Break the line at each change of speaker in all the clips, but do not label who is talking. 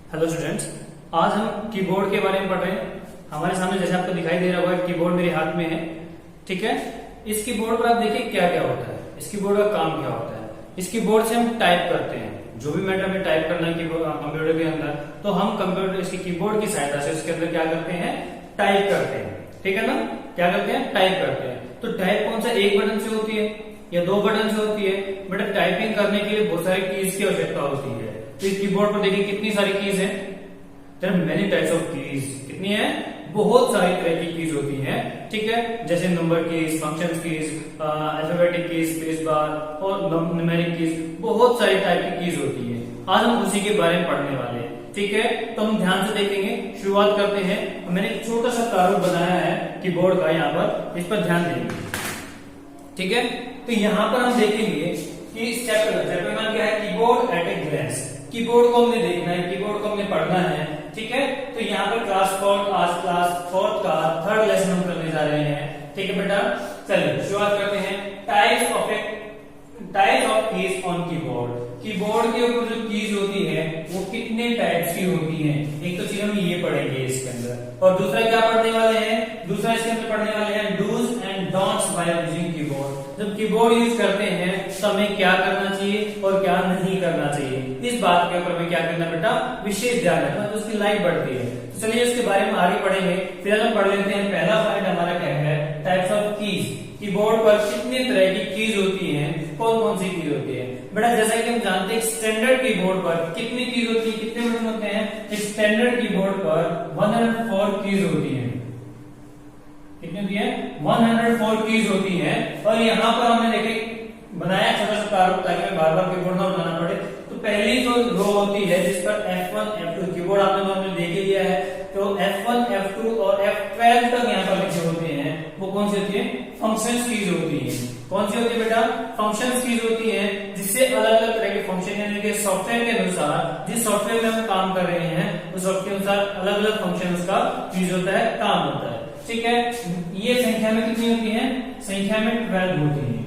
Hello students, आज हम keyboard के बारे में पढ़ रहे हैं। हमारे सामने जैसे आपको दिखाई दे रहा होगा कीबोर्ड मेरे हाथ में है। ठीक है, इस कीबोर्ड पर आप देखिए क्या क्या होता है, इस कीबोर्ड का काम क्या होता है। इस कीबोर्ड से हम टाइप करते हैं, जो भी मैटर हमें टाइप करना है कंप्यूटर के अंदर, तो हम कंप्यूटर इसकी कीबोर्ड की सहायता से उसके अंदर क्या करते हैं, टाइप करते हैं। ठीक है ना, क्या करते हैं, टाइप करते हैं। तो टाइप कौन सा, एक बटन से होती है या दो बटन से होती है? बट टाइपिंग करने के लिए बहुत सारी कीज की आवश्यकता होती है। तो इस कीबोर्ड पर देखिए कितनी सारी कीज है, there are many types of keys. कितनी है, बहुत सारी तरह की कीज होती हैं। ठीक है, जैसे number keys, function keys, alphabetic keys, space bar और न्यूमेरिक कीज, बहुत सारी टाइप की कीज होती है। आज हम उसी के बारे में पढ़ने वाले हैं। ठीक है, तो हम ध्यान से देखेंगे, शुरुआत करते हैं। मैंने एक छोटा सा प्रारूप बनाया है कीबोर्ड का, यहाँ पर इस पर ध्यान देंगे। ठीक है, तो यहाँ पर हम देखेंगे कि चैप्टर का नाम क्या है, keyboard at a glance. Keyboard को हमने देखना है, कीबोर्ड को हमने पढ़ना है। ठीक है, तो यहाँ पर क्लास 4 आज क्लास 4 का थर्ड लेसन हम करने जा रहे हैं। ठीक है बेटा, चलिए शुरुआत करते हैं। Types of keys on keyboard. Keyboard के ऊपर जो कीज होती है वो कितने टाइप्स की होती हैं, एक तो चीज हम ये पढ़ेंगे इसके अंदर, और दूसरा क्या पढ़ने वाले हैं, दूसरा इसके अंदर पढ़ने वाले हैं dos and don'ts by using keyboard. जब कीबोर्ड यूज करते हैं तो हमें क्या करना चाहिए और क्या नहीं करना चाहिए, इस बात के ऊपर हमें क्या करना बेटा, विशेष ध्यान रखना, तो उसकी लाइफ बढ़ती है। तो चलिए इसके बारे में आगे पढ़ेंगे। फिर हम पढ़ लेते हैं, पहला पॉइंट हमारा क्या है, टाइप्स ऑफ कीज। कीबोर्ड पर कितने तरह की कीज होती हैं, कौन कौन सी कीज होती है बेटा? जैसा कि हम जानते हैं स्टैंडर्ड कीबोर्ड पर कितनी कीज होती है, कितने बटन होते हैं? स्टैंडर्ड कीबोर्ड पर 104 कीज होती हैं। कितनी होती है? 104 कीज होती हैं। और यहाँ पर हमने देखे बनाया छोटा सा प्रारूप ताकि हमें बार बार कीबोर्ड ना बनाना पड़े। तो पहली जो रो होती है जिस पर F1 F2 कीबोर्ड आपने नॉर्मली देख ही लिया है, तो F1 F2 और F12 तक यहाँ पर लिखे होते हैं, वो कौन सी होती है? फंक्शंस कीज होती है। कौन सी होती है बेटा? फंक्शंस कीज होती है, जिससे अलग अलग तरह के फंक्शन यानी कि सॉफ्टवेयर के अनुसार, जिस सॉफ्टवेयर में हम काम कर रहे हैं उस सॉफ्टवेयर के अनुसार अलग अलग फंक्शन उसका यूज होता है, काम होता है। ठीक है, ये संख्या में कितनी होती है? संख्या में 12 होती है।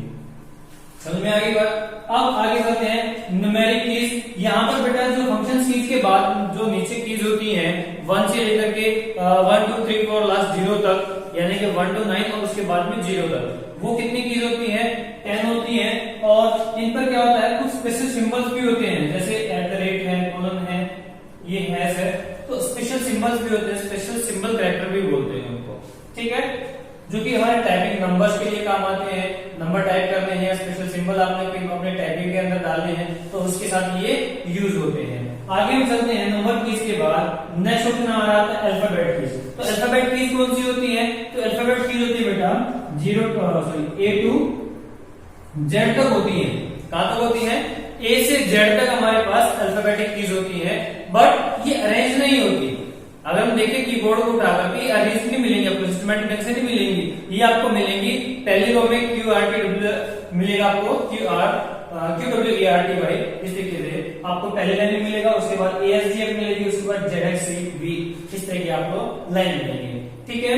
समझ में आ गई बात? अब आगे बढ़ते हैं न्यूमेरिक कीज। यहाँ पर बेटा जो फंक्शन कीज के बाद जो नीचे कीज होती है 1 से लेकर के 1 2 3 4 लास्ट 0 तक, यानी कि 1 to 9 और उसके बाद में 0 तक, वो कितनी कीज होती है? 10 होती है। और इन पर क्या होता है, कुछ स्पेशल सिंबल्स भी होते हैं, जैसे @ है, कोलन है, ये हैश है, तो स्पेशल सिंबल्स भी होते हैं, स्पेशल सिंबल कैरेक्टर भी बोलते हैं उनको। ठीक है, जो कि हमारे टाइपिंग नंबर्स के लिए काम आते हैं। नंबर टाइप करने हैं, स्पेशल सिंबल आपने अपने टाइपिंग के अंदर डालने हैं, तो उसके साथ ये यूज होते हैं। आगे हम चलते हैं नंबर कीज के बाद नेक्स्ट ऑप्शन हमारा आता है अल्फाबेट कीज। तो अल्फाबेट कीज कौन सी होती है? तो अल्फाबेट कीज होती है बेटा A to Z तक होती है। कहां तक होती है? A से Z तक हमारे पास अल्फाबेटिक कीज होती है, बट ये अरेंज नहीं होती। अगर हम देखें कीबोर्ड को उठा करके अरेंज नहीं मिलेंगी आपको, सिस्टमैटिक ढंग से नहीं मिलेंगी, ये आपको मिलेंगी पहली रो में QRT मिलेगा आपको, QWERTY इस तरीके से आपको पहले लाइन में मिलेगा, उसके बाद ASDF मिलेगी, उसके बाद ZXCV, इस तरह की आपको लाइन मिलेगी। ठीक है,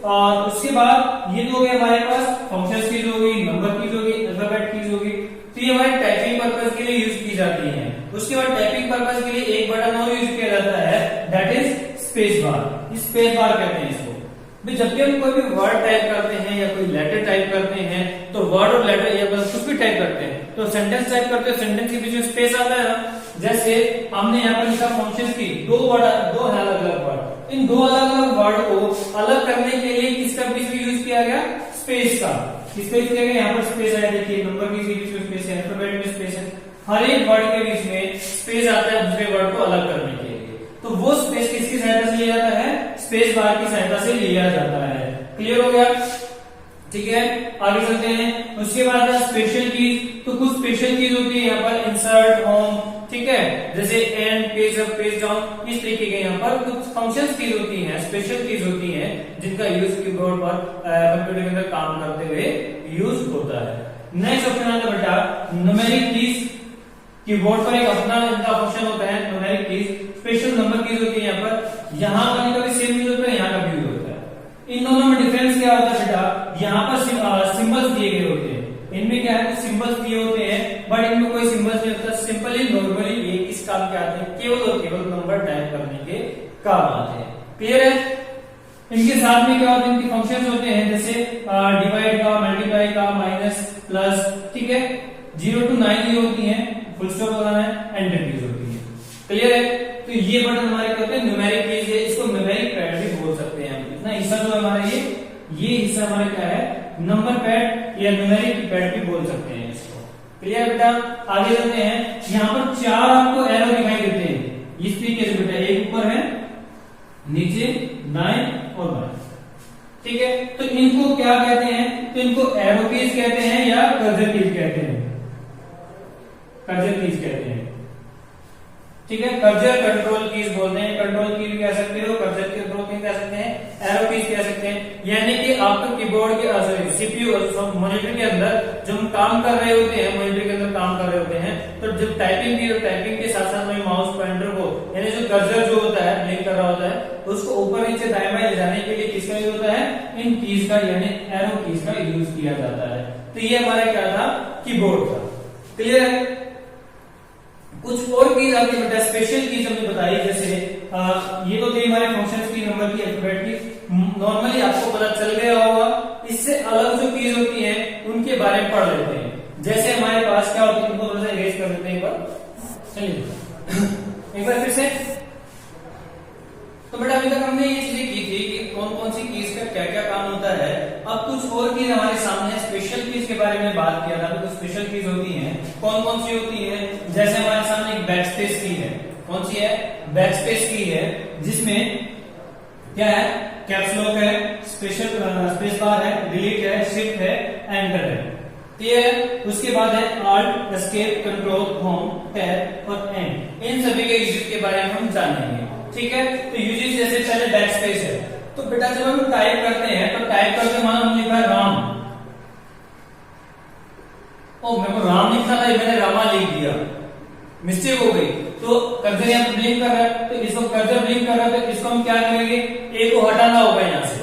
और उसके बाद ये जो हो गया हमारे पास फंक्शन कीज होगी, नंबर कीज होगी, अल्फाबेट कीज होगी, तो ये हमारे टाइपिंग पर्पज के लिए यूज की जाती है। उसके बाद टाइपिंग पर्पज के लिए एक बटन और यूज किया जाता है, that is space bar. Space bar कहते हैं इसको। जब भी हम कोई भी वर्ड टाइप करते हैं या कोई लेटर टाइप करते हैं, तो वर्ड और लेटर या कुछ भी टाइप करते हैं, तो सेंटेंस टाइप करते हैं, सेंटेंस के बीच में स्पेस आता है ना। जैसे हमने यहाँ पर लिखा फंक्शन की, दो अलग अलग वर्ड, इन दो अलग अलग वर्ड को अलग करने के लिए किसका बीच में यूज किया गया? स्पेस का। स्पेस किया गया, यहाँ पर स्पेस आया, देखिए नंबर के बीच में स्पेस है, अल्फाबेट में स्पेस है, हर एक वर्ड के बीच में स्पेस आता है दूसरे वर्ड को अलग करने के लिए। तो वो स्पेस किसकी सहायता से लिया जाता है? स्पेस बार की सहायता से लिया जाता है। क्लियर हो गया? ठीक है, आगे चलते हैं। उसके बाद स्पेशल कीज। तो कुछ स्पेशल कीज होती है यहाँ पर, इंसर्ट, होम, ठीक है, जैसे and, page up, page down, इस तरीके के यहाँ पर कुछ फंक्शन कीज होती हैं, स्पेशल कीज होती हैं, जिनका यूज कीबोर्ड पर कंप्यूटर के अंदर काम करते हुए यूज होता है। नेक्स्ट ऑप्शन आता है बेटा न्यूमेरिक कीज। कीबोर्ड पर एक अपना इनका फंक्शन होता है numeric keys, special number keys होती है। यहाँ पर यहाँ का भी सेम यूज होता है, यहाँ का भी यूज होता है। इन दोनों में डिफरेंस क्या होता है बेटा? यहाँ पर सिंबल्स दिए गए होते हैं, इनमें क्या है, सिंबल्स दिए होते हैं, बट इनमें कोई सिंबल्स नहीं होता। सिंपली नॉर्मली ये किस काम के आते हैं? केवल और केवल नंबर पर टाइप करने के काम आते हैं। क्लियर है? इनके साथ में क्या होते हैं, इनके फंक्शंस होते हैं, जैसे डिवाइड का, मल्टीप्लाई का, माइनस, प्लस, ठीक है, 0 to 9 ये होती हैं, फुल स्टॉप लगाना है, एंटर कीज होती है। क्लियर है? तो ये बटन हमारे क्या होते हैं, न्यूमेरिक कीज है, इसको न्यूमेरिक पैड भी बोल सकते हैं हम। इतना हिस्सा जो हमारा ये हिस्सा हमारा क्या है, नंबर पैड या न्यूमेरिक पैड भी बोल सकते हैं इसको। क्लियर बेटा? आगे चलते हैं। यहाँ पर 4 आपको एरो दिखाई देते हैं इस तरीके से बेटा, एक ऊपर है, नीचे, दाएं और बाएं, ठीक है। तो इनको क्या कहते हैं, तो इनको एरो कीज कहते हैं या कर्सर कीज कहते हैं, कर्सर कीज कहते हैं, ठीक है। कर्सर कंट्रोल कीज बोलते हैं, कंट्रोल की भी कह सकते हो, कर्सर कंट्रोल की कह सकते हैं, एरो कीज कह सकते हैं। यानी कि आपके कीबोर्ड के सीपीयू मॉनिटर के अंदर जब हम काम कर रहे होते हैं, मॉनिटर के अंदर काम कर रहे होते हैं, तो जब टाइपिंग के साथ साथ में माउस पॉइंटर को, यानी जो कर्सर जो होता है ब्लिंक कर रहा होता है, उसको ऊपर नीचे दाएं बाएं ले जाने के लिए किसका यूज होता है, इन कीज का यानी एरो कीज का यूज किया जाता है। तो ये हमारा क्या था, कीबोर्ड था। क्लियर है? कुछ और कीज आपने बेटा स्पेशल कीज हमने बताई, जैसे ये तो थे हमारे फंक्शंस की, नंबर की, अल्फाबेट की, नॉर्मली आपको पता चल गया होगा। इससे अलग जो कीज होती हैं उनके बारे में पढ़ लेते हैं। जैसे हमारे पास क्या होती है, उनको थोड़ा सा इरेज कर देते हैं एक बार, चलिए एक बार फिर से। तो बेटा अभी तक हमने ये चीजें की थी कि कौन कौन सी कीज का क्या क्या काम होता है। अब कुछ और कीज हमारे सामने, स्पेशल कीज के बारे में बात किया था। तो स्पेशल कीज होती हैं, कौन कौन सी होती हैं, जैसे हमारे सामने एक बैकस्पेस की है, कौन सी है, बैकस्पेस की है, जिसमें क्या है, कैप्स लॉक है, स्पेस बार है, डिलीट है, शिफ्ट है, एंटर है। क्लियर है? उसके बाद है alt, escape, control, home, tab और एंड। इन सभी के यूजेस के बारे में हम जानेंगे, ठीक है। तो यूजेस जैसे पहले बैकस्पेस है, तो बेटा जब हम टाइप करते हैं तो टाइप करते मानो हम लिखा है राम, ओ मेरे को राम लिखना था, मैंने रामा लिख दिया, मिस्टेक हो गई। तो कर्सर यहाँ पे ब्लिंक कर रहा है, तो इसको कर्सर ब्लिंक कर रहा है, तो इसको हम क्या करेंगे, ए को हटाना होगा यहाँ से,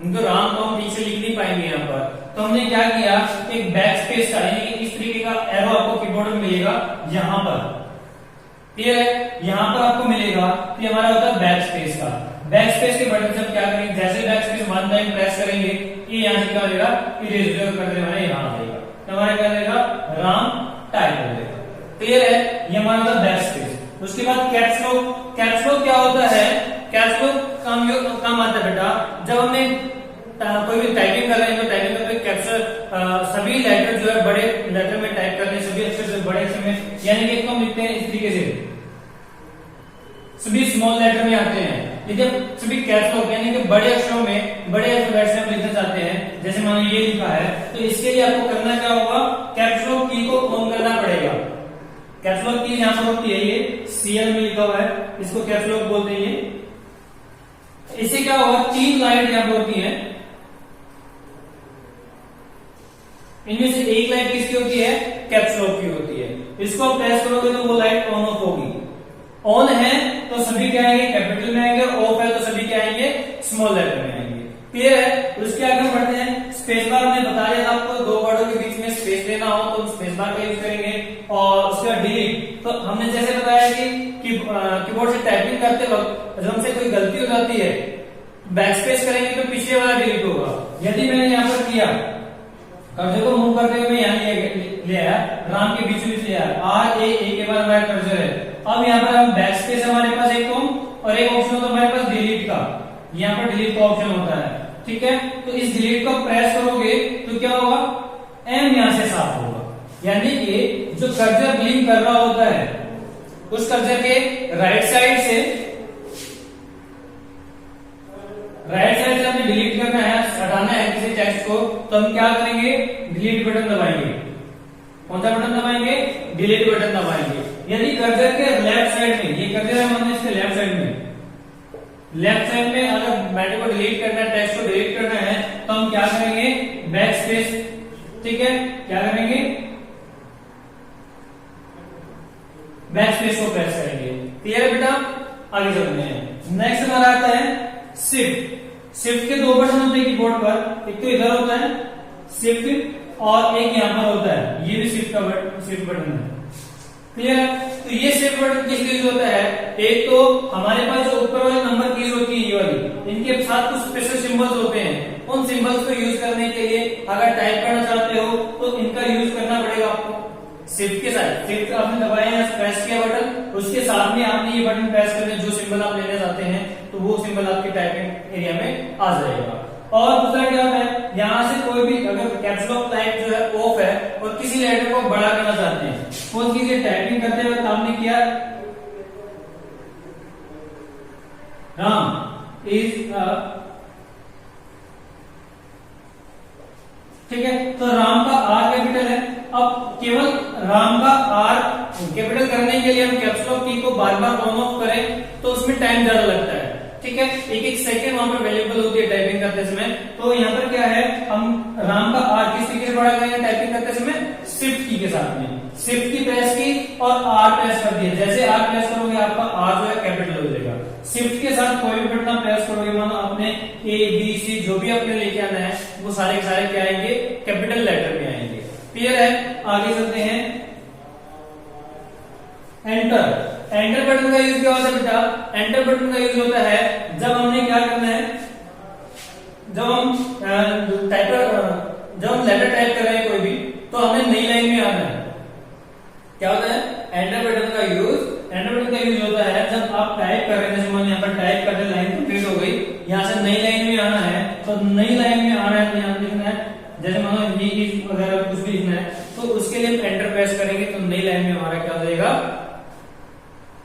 उनको राम को हम ठीक से लिख नहीं पाएंगे यहाँ पर। तो हमने क्या किया, एक बैक स्पेस का यानी कि इस तरीके का एरो आपको कीबोर्ड में मिलेगा यहाँ पर। क्लियर है? यहाँ पर आपको मिलेगा, तो हमारा होता है बैक स्पेस का। बैक स्पेस के बटन से हम क्या करेंगे, जैसे बैक स्पेस 1 टाइम प्रेस करेंगे, ये यहाँ से क्या हो जाएगा, इरेज करने वाला यहाँ आ जाएगा, तो हमारा क्या रहेगा, राम टाइप हो जाएगा। क्लियर है? ये हमारा होता है बैक स्पेस। उसके बाद कैप्स लॉक। कैप्स लॉक क्या होता है, कैप्स लॉक काम आता है बेटा जब हमने कोई भी टाइपिंग कर रहे हैं, तो टाइपिंग करते कैप्चर सभी लेटर जो है बड़े लेटर में टाइप करने, सभी अक्षर जो बड़े अक्षर में, यानी कि हम लिखते हैं इस तरीके से, सभी स्मॉल लेटर में आते हैं। यदि सभी कैप्स लॉक यानी कि बड़े अक्षरों में, बड़े अल्फाबेट से हम लिखना चाहते हैं, जैसे मान लो ये लिखा है, तो इसके लिए आपको करना क्या होगा, कैप्स लॉक की को ऑन करना पड़ेगा। कैप्स लॉक की यहाँ पर होती है, ये सीएल में लिखा हुआ है, इसको कैप्स लॉक बोलते हैं। इससे क्या होगा, 3 लाइट यहाँ पर होती है, इनमें से एक लाइट किसकी होती है, कैप्स लॉक की होती है। इसको आप प्रेस करोगे तो वो लाइट ऑन ऑफ होगी। ऑन है तो सभी क्या आएंगे, कैपिटल में आएंगे, ऑफ है तो सभी क्या आएंगे, स्मॉल लेटर में आएंगे। क्लियर है? उसके आगे हम बढ़ते हैं। स्पेस बार हमने बता दिया था आपको, 2 वर्डों के बीच में स्पेस देना हो तो स्पेस बार का यूज करेंगे। और उसके बाद डिलीट, तो हमने जैसे बताया कि कीबोर्ड से टाइपिंग करते वक्त जब हमसे कोई गलती हो जाती है, बैक स्पेस करेंगे तो पीछे वाला डिलीट होगा। यदि मैंने यहाँ पर किया, कर्सर को मूव करते हुए यहाँ ले आया, राम के बीच ले आया, आर ए के बाद हमारा कर्सर है। अब यहाँ पर हम बैक स्पेस हमारे पास एक और एक ऑप्शन होता है हमारे पास डिलीट का, यहाँ पर डिलीट का ऑप्शन होता है, ठीक है। तो इस डिलीट को प्रेस करोगे तो क्या होगा, एम यहाँ से साफ होगा, यानी कि जो कर्सर ब्लिंक कर रहा होता है उस कर्सर के राइट साइड से हमें डिलीट करना है, हटाना है किसी टेक्स्ट को, तो हम क्या करेंगे, डिलीट बटन दबाएंगे। कौन सा बटन दबाएंगे, डिलीट बटन दबाएंगे। यदि कर्सर के लेफ्ट साइड में, ये कर्सर है हमने इसके लेफ्ट साइड में अगर मैटर को डिलीट करना है, टेक्स्ट को डिलीट करना है, तो हम क्या करेंगे, बैक स्पेस, ठीक है, क्या करेंगे, बैक स्पेस को प्रेस करेंगे। क्लियर है बेटा? आगे चलते हैं। नेक्स्ट हमारा आता है शिफ्ट। शिफ्ट के 2 बटन होते हैं कीबोर्ड पर, एक तो इधर होता है शिफ्ट और एक यहाँ पर होता है, ये भी शिफ्ट बटन है। क्लियर है? तो तो ये शिफ्ट बटन किस लिए यूज होता है? एक तो हमारे पास जो ऊपर वाले नंबर कीज होती है ये वाली, इनके साथ कुछ स्पेशल सिंबल्स होते हैं, उन सिंबल्स को यूज करने के लिए अगर टाइप करना चाहते हो तो इनका यूज करना पड़ेगा आपको। शिफ्ट के साथ, शिफ्ट आपने दबाया या प्रेस किया बटन, उसके साथ में आपने ये बटन प्रेस करने जो सिंबल आप लेना चाहते हैं तो वो सिंबल आपके टाइपिंग एरिया में आ जाएगा। और दूसरा क्या है, यहाँ से कोई भी अगर कैप्स लॉक लाइट जो है ऑफ है और किसी लेटर को बड़ा करना चाहते हैं, सपोज कीजिए टाइपिंग करते वक्त आपने किया राम इज ठीक है, तो राम का आर कैपिटल है। अब केवल राम का आर कैपिटल करने के लिए हम कैप्स लॉक की को बार बार ऑन ऑफ करें तो उसमें टाइम ज्यादा लगता है, ठीक है, एक एक सेकंड वहां पर अवेलेबल होती है टाइपिंग करते समय। तो यहाँ पर क्या है, हम राम का आर किस तरीके से बढ़ा करेंगे टाइपिंग करते समय? शिफ्ट की के साथ में शिफ्ट की प्रेस की और आर प्रेस कर दिया, जैसे आर प्रेस करोगे आपका आर जो है कैपिटल हो जाएगा। शिफ्ट के साथ कोई भी बटन प्रेस करोगे, मानो आपने ए बी सी जो भी आपने लेके आना है वो सारे के सारे क्या आएंगे? कैपिटल लेटर में आएंगे। क्लियर है? आगे चलते हैं, एंटर। एंटर बटन का यूज क्या होता है बेटा? एंटर बटन का यूज होता है जब हमने क्या करना है, जब हम लेटर टाइप कर रहे हैं कोई भी, तो हमें नई लाइन में आना है। क्या होता है? एंटर बटन का यूज होता है जब आप टाइप कर रहे हैं, जैसे मैंने यहाँ पर टाइप करते लाइन कंप्लीट हो गई, यहाँ से नई लाइन में आना है, तो नई लाइन में आना है तो यहाँ लिखना है, जैसे मानो ये अगर कुछ भी लिखना है तो उसके लिए एंटर प्रेस करेंगे तो नई लाइन में हमारा क्या हो जाएगा?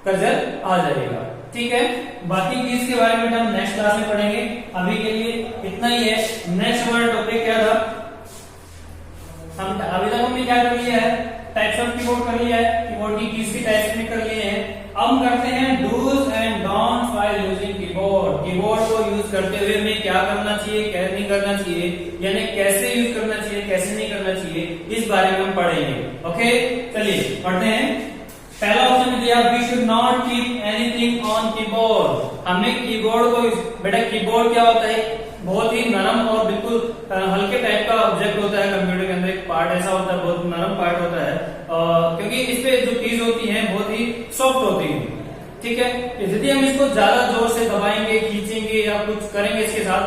कर्सर आ जाएगा। ठीक है, बाकी कीज के बारे में हम नेक्स्ट क्लास में पढ़ेंगे, अभी के लिए इतना ही है। नेक्स्ट हमारा टॉपिक क्या था? हम अभी तक हमने क्या कर लिया है? टाइप्स ऑफ कीबोर्ड कर लिया है, कीबोर्ड की कीज के टाइप्स में कर लिए हैं। अब हम करते हैं dos and don'ts while using keyboard. Keyboard को यूज करते हुए हमें क्या करना चाहिए, क्या नहीं करना चाहिए, यानी कैसे यूज करना चाहिए, कैसे नहीं करना चाहिए, इस बारे में हम पढ़ेंगे। ओके, चलिए पढ़ते हैं। पहला ऑप्शन दिया, we should not keep anything on keyboard. हमें कीबोर्ड को, बेटा कीबोर्ड क्या होता है? बहुत ही नरम और बिल्कुल हल्के टाइप का ऑब्जेक्ट होता है। कंप्यूटर के अंदर एक पार्ट ऐसा होता है, बहुत नरम पार्ट होता है, क्योंकि इस पे जो कीज होती हैं बहुत ही सॉफ्ट होती है। ठीक है, यदि हम इसको ज्यादा जोर से दबाएंगे, खींचेंगे या कुछ करेंगे इसके साथ,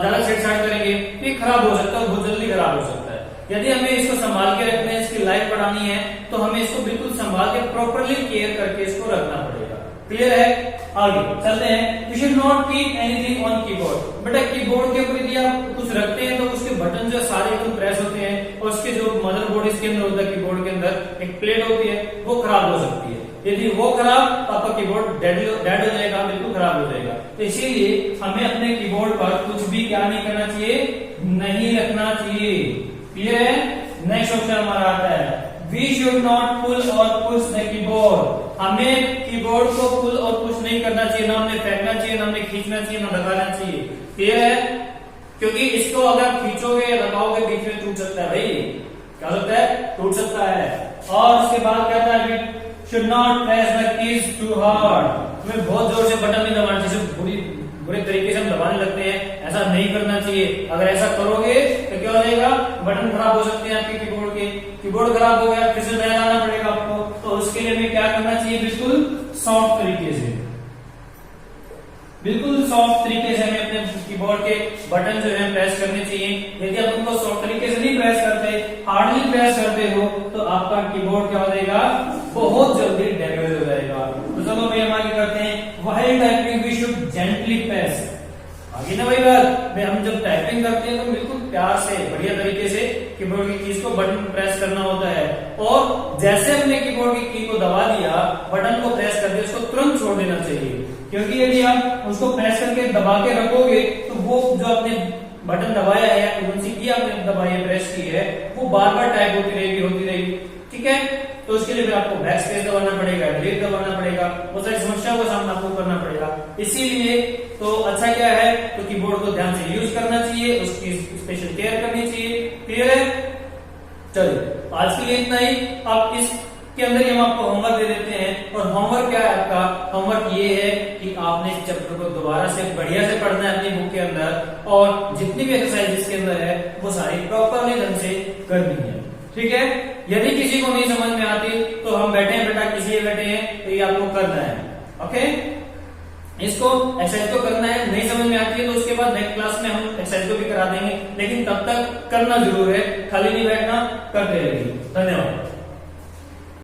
ज्यादा छेड़छाड़ करेंगे तो ये खराब हो सकता है, बहुत जल्दी खराब हो सकता है। यदि हमें इसको संभाल के रखना है, इसकी लाइफ बढ़ानी है, तो हमें इसको बिल्कुल संभाल के प्रॉपरली केयर करके इसको रखना पड़ेगा। क्लियर है? आगे चलते हैं। We should not keep anything on keyboard. बेटा कीबोर्ड के ऊपर यदि आप कुछ रखते हैं तो उसके बटन जो सारे एकदम प्रेस होते हैं और उसके जो मदरबोर्ड इसके अंदर होता है, कीबोर्ड के अंदर एक प्लेट होती है, वो खराब हो सकती है। यदि वो खराब तो आपका कीबोर्ड डेड हो जाएगा, बिल्कुल खराब हो जाएगा। तो इसीलिए हमें अपने कीबोर्ड पर कुछ भी क्या नहीं करना चाहिए, नहीं रखना चाहिए। क्लियर है? नेक्स्ट ऑप्शन हमारा आता है, वी शुड नॉट पुल और पुश द कीबोर्ड। हमें कीबोर्ड को पुल और पुश नहीं करना चाहिए, ना हमने फेंकना चाहिए, ना हमने खींचना चाहिए, ना दबाना चाहिए। क्लियर है? क्योंकि इसको अगर खींचोगे या दबाओगे बीच में टूट सकता है भाई, क्या होता है? टूट सकता है। और उसके बाद क्या था, we should not press the keys too hard. हमें बहुत जोर से बटन नहीं दबाना चाहिए, बुरे तरीके से हम दबाने लगते हैं, ऐसा नहीं करना चाहिए। अगर ऐसा करोगे तो क्या हो जाएगा? बटन खराब हो सकते हैं आपके कीबोर्ड के। कीबोर्ड खराब हो गया, फिर से नया लाना पड़ेगा आपको। तो उसके लिए हमें क्या करना चाहिए? बिल्कुल सॉफ्ट तरीके से, बिल्कुल सॉफ्ट तरीके से हमें अपने कीबोर्ड के बटन जो है प्रेस करने चाहिए। यदि आप उनको सॉफ्ट तरीके से नहीं प्रेस करते, हार्डली प्रेस करते हो, तो आपका कीबोर्ड क्या हो जाएगा? बहुत जल्दी डैमेज हो जाएगा। तो चलो भाई हम आगे करते हैं। While typing we should gently press. आगे ना भाई बात, हम जब टाइपिंग करते हैं तो बिल्कुल प्यार से, बढ़िया तरीके से कीबोर्ड की कीज को बटन प्रेस करना होता है। और जैसे हमने कीबोर्ड की की को दबा दिया, बटन को प्रेस कर दिया, उसको तुरंत छोड़ देना चाहिए। क्योंकि यदि आप उसको प्रेस करके दबा के रखोगे तो वो जो आपने बटन दबाया है या कौन सी की आपने दबाई है, प्रेस की है, वो बार बार टाइप होती रहेगी। ठीक है, तो उसके लिए आपको बैक स्पेस दबाना पड़ेगा, डिलीट दबाना पड़ेगा, बहुत सारी समस्याओं का सामना आपको करना पड़ेगा। इसीलिए तो अच्छा क्या है, तो कीबोर्ड को ध्यान से यूज करना चाहिए, उसकी स्पेशल केयर करनी चाहिए। क्लियर है? चलिए आज के लिए इतना ही। अब इसके अंदर ही हम आपको होमवर्क दे देते हैं। और होमवर्क क्या है आपका? होमवर्क ये है कि आपने इस चैप्टर को दोबारा से बढ़िया से पढ़ना है अपनी बुक के अंदर, और जितनी भी एक्सरसाइज इसके अंदर है वो सारी प्रॉपरली ढंग से करनी है। ठीक है? यदि किसी को नहीं समझ में आती तो हम बैठे हैं बेटा, किसी बैठे हैं तो ये आपको करना है। ओके, इसको एक्सरसाइज को करना है, नहीं समझ में आती है तो उसके बाद नेक्स्ट क्लास में हम एक्सरसाइज को भी करा देंगे, लेकिन तब तक करना जरूर है, खाली नहीं बैठना, करते रहिए। धन्यवाद।